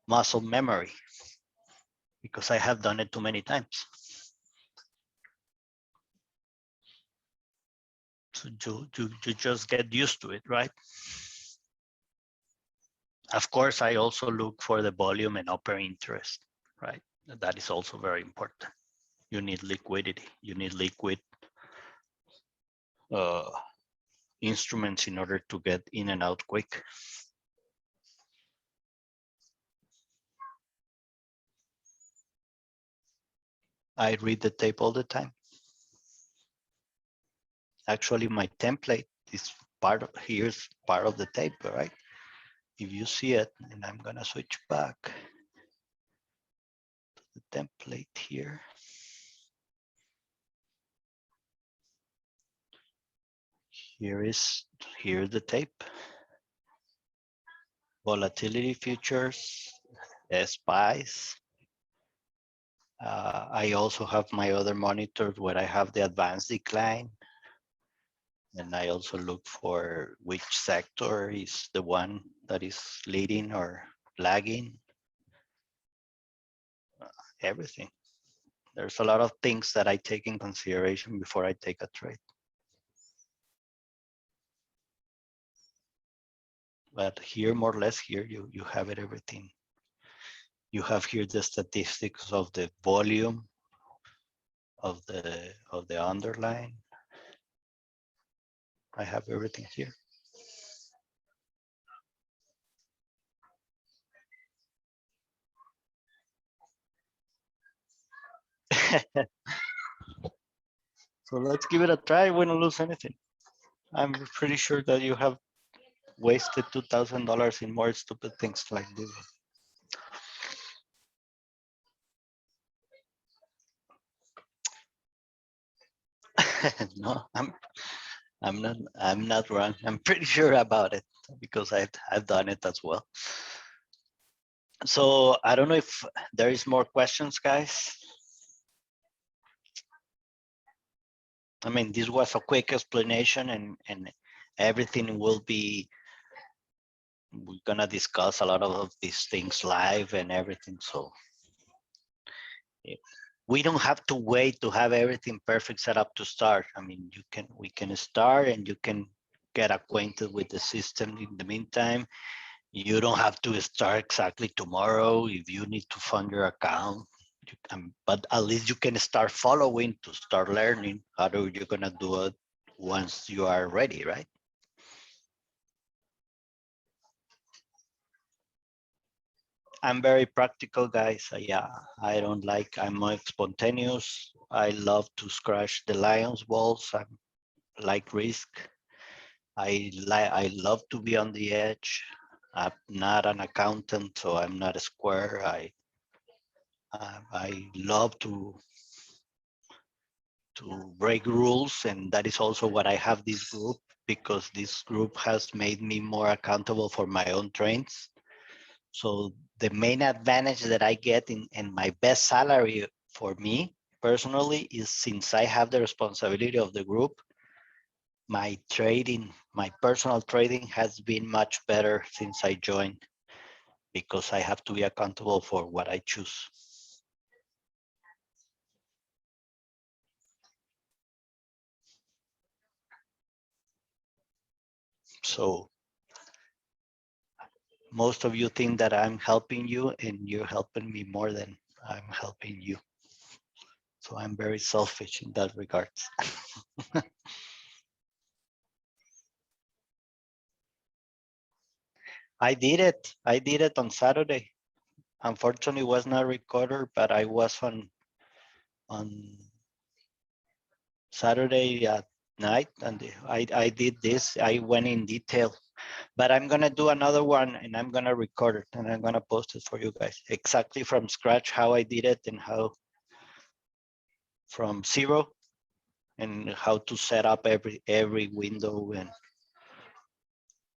muscle memory because I have done it too many times. So you just get used to it, right? Of course, I also look for the volume and open interest, right? That is also very important. You need liquidity. You need liquid instruments in order to get in and out quick. I read the tape all the time. Actually, my template is here's part of the tape, right? If you see it, and I'm gonna switch back to the template here. Here's the tape. Volatility futures, SPYs. I also have my other monitors where I have the advanced decline. And I also look for which sector is the one that is leading or lagging. Everything. There's a lot of things that I take in consideration before I take a trade. But here, more or less, here you have it everything. You have here the statistics of the volume of the underline. I have everything here. So let's give it a try. We don't lose anything. I'm pretty sure that you have wasted $2,000 in more stupid things like this. No, I'm not wrong. I'm pretty sure about it because I've done it as well. So I don't know if there is more questions, guys. I mean, this was a quick explanation and everything will be, we're gonna discuss a lot of these things live and everything. So we don't have to wait to have everything perfect set up to start. I mean, we can start and you can get acquainted with the system in the meantime. You don't have to start exactly tomorrow if you need to fund your account. But at least you can start following to start learning how you're gonna do it once you are ready, right? I'm very practical, guys. Yeah, I don't like, I'm more spontaneous. I love to scratch the lion's balls. I like risk. I love to be on the edge. I'm not an accountant, so I'm not a square. I love to break rules, and that is also what I have this group, because this group has made me more accountable for my own trades. So the main advantage that I get in my best salary for me personally is, since I have the responsibility of the group, my trading, my personal trading has been much better since I joined, because I have to be accountable for what I choose. So most of you think that I'm helping you, and you're helping me more than I'm helping you. So I'm very selfish in that regards. I did it on Saturday. Unfortunately, it was not recorded, but I was on Saturday at night, and I did this. I went in detail, but I'm gonna do another one, and I'm gonna record it, and I'm gonna post it for you guys exactly from scratch, how I did it and how from zero, and how to set up every window. And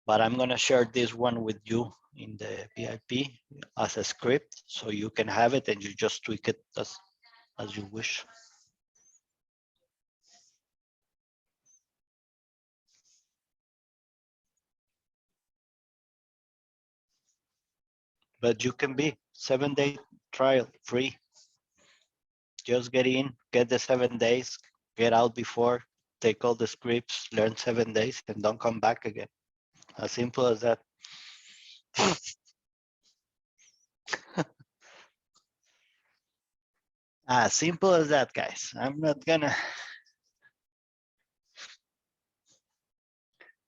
but I'm gonna share this one with you in the VIP as a script, so you can have it and you just tweak it as you wish. But you can be 7-day trial free. Just get in, get the 7 days, get out before, take all the scripts, learn 7 days, and don't come back again. As simple as that. As simple as that, guys. I'm not gonna,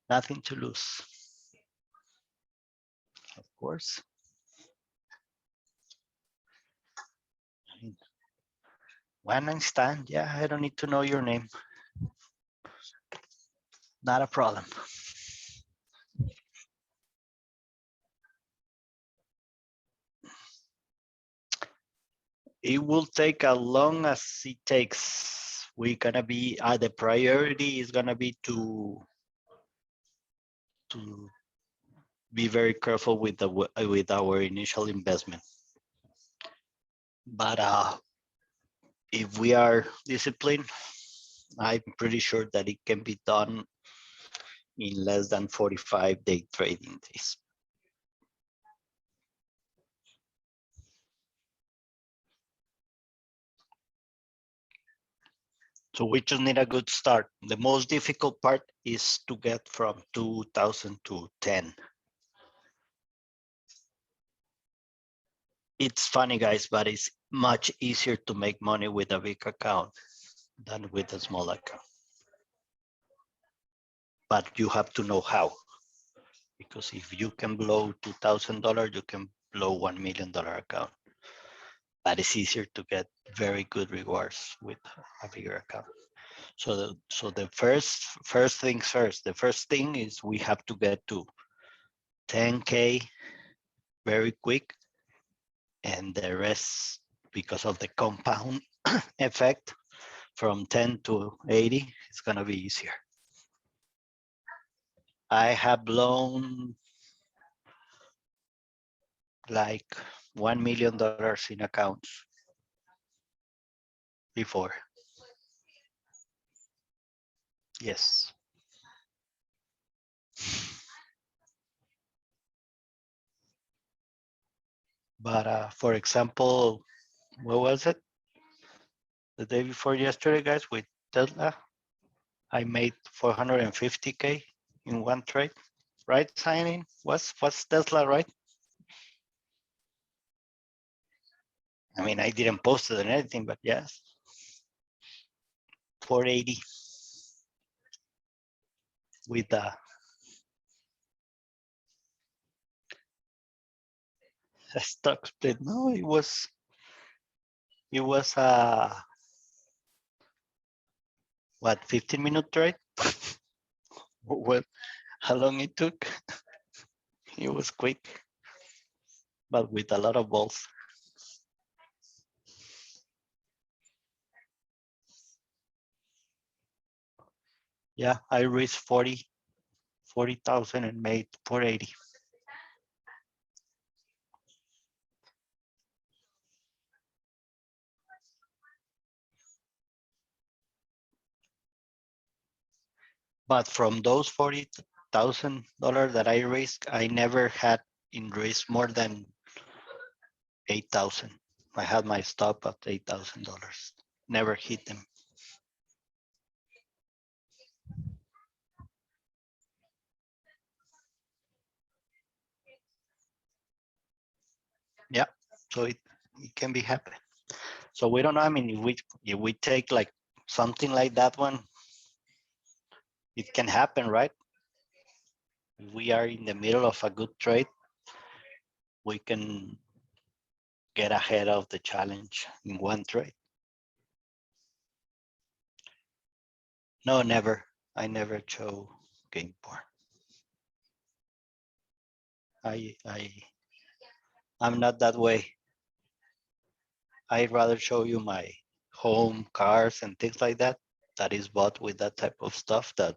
nothing to lose. Of course. One night stand, yeah, I don't need to know your name. Not a problem. It will take as long as it takes. We're gonna be, the priority is gonna be to be very careful with our initial investment. But if we are disciplined, I'm pretty sure that it can be done in less than 45-day trading days. So we just need a good start. The most difficult part is to get from 2,000 to 10. It's funny, guys, but it's much easier to make money with a big account than with a small account. But you have to know how. Because if you can blow $2,000, you can blow $1 million account. But it's easier to get very good rewards with a bigger account. So the first things first. The first thing is we have to get to 10K very quick, and the rest, because of the compound effect, from 10 to 80, it's gonna be easier. I have blown like $1 million in accounts before. Yes. But for example, what was it? The day before yesterday, guys, with Tesla, I made 450K in one trade. Right, signing? What's Tesla, right? I mean, I didn't post it or anything, but yes. 480 with a stock split. No, it was what, 15-minute trade? Well, how long it took? It was quick, but with a lot of balls. Yeah, I risked 40,000 and made 480. But from those $40,000 that I risked, I never had in risk more than 8,000. I had my stop at $8,000. Never hit them. Yeah, so it can be happen. So we don't know. I mean, if we take like something like that one, it can happen, right? If we are in the middle of a good trade, we can get ahead of the challenge in one trade. No, never. I never show game porn. I'm not that way. I'd rather show you my home, cars, and things like that. That is bought with that type of stuff. That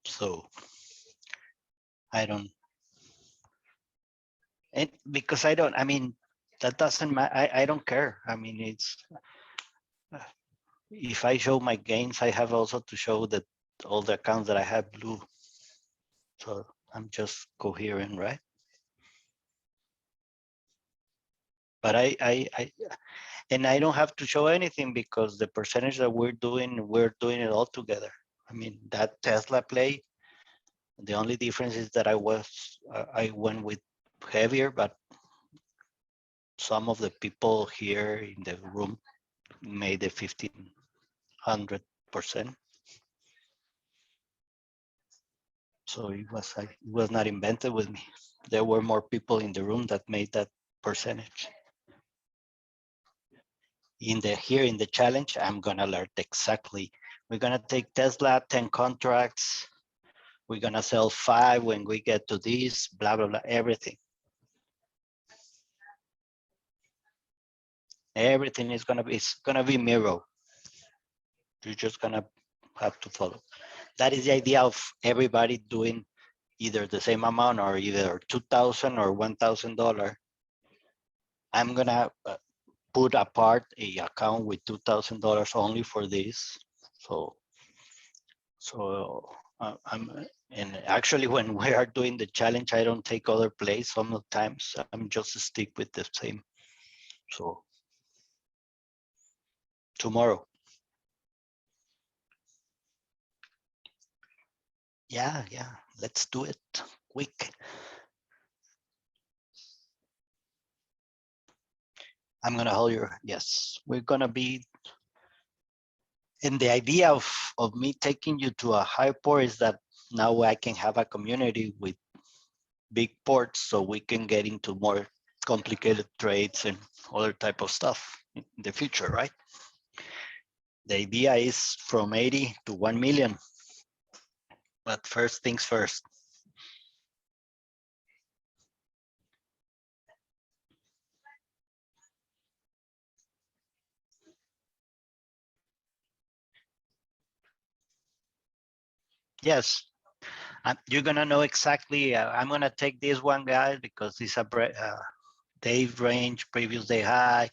so I don't, and because I don't. I mean, that doesn't matter. I don't care. I mean, it's if I show my gains, I have also to show that all the accounts that I have blue. So I'm just coherent, right? But and I don't have to show anything because the percentage that we're doing it all together. I mean, that Tesla play, the only difference is that I went with heavier, but some of the people here in the room made the 1,500%. So it was not invented with me. There were more people in the room that made that percentage. Here in the challenge, I'm gonna learn exactly. We're gonna take Tesla 10 contracts. We're gonna sell 5 when we get to this, blah blah blah, everything. Everything is gonna be mirror. You're just gonna have to follow. That is the idea of everybody doing either the same amount or either $2,000 or $1,000, I'm gonna put apart a account with $2,000 only for this. So and actually when we are doing the challenge, I don't take other plays sometimes. I'm just stick with the same. So tomorrow. Yeah, let's do it quick. I'm gonna hold your, yes, we're gonna be, and the idea of me taking you to a high port is that now I can have a community with big ports so we can get into more complicated trades and other type of stuff in the future, right? The idea is from 80 to 1 million, but first things first. Yes, you're gonna know exactly. I'm gonna take this one guy because it's a day range, previous day high.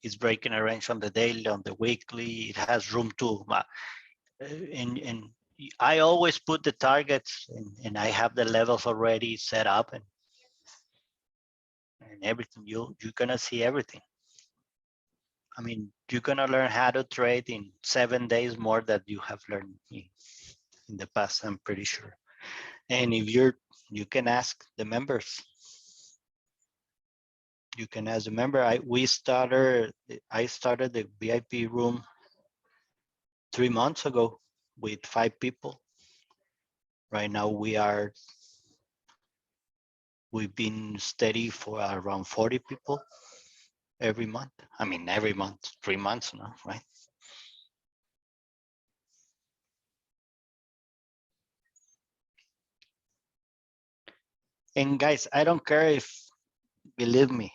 It's breaking a range on the daily, on the weekly. It has room to, and I always put the targets, and I have the levels already set up, and everything. You're gonna see everything. I mean, you're gonna learn how to trade in 7 days more than you have learned in the past. I'm pretty sure. And if you can ask the members. You can ask the member. I started the VIP room 3 months ago with 5 people. Right now we've been steady for around 40 people every month. I mean, every month, 3 months now, right? And guys, I don't care if, believe me,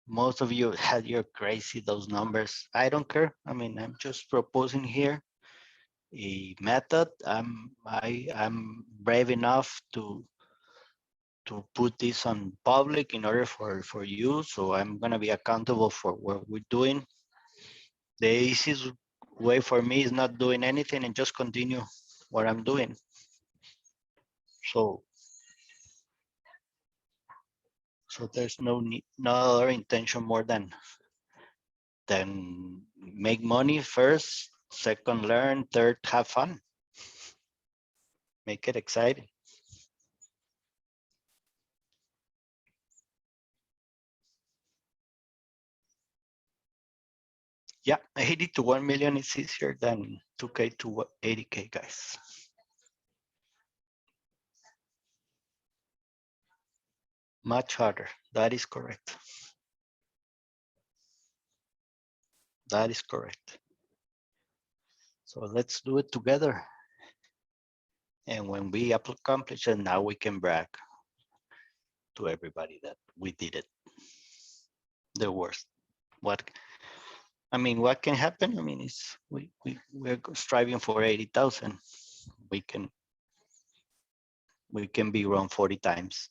most of you had your crazy, those numbers. I don't care. I mean, I'm just proposing here a method. I'm brave enough to put this on public in order for you. So I'm gonna be accountable for what we're doing. The easiest way for me is not doing anything and just continue what I'm doing. So there's no other intention more than make money first, second learn, third have fun. Make it exciting. Yeah, 80 to 1 million is easier than 2k to 80k, guys. Much harder. That is correct. That is correct. So let's do it together. And when we accomplish it, now we can brag to everybody that we did it. The worst. What can happen? I mean, it's we're striving for 80,000. We can be wrong 40 times.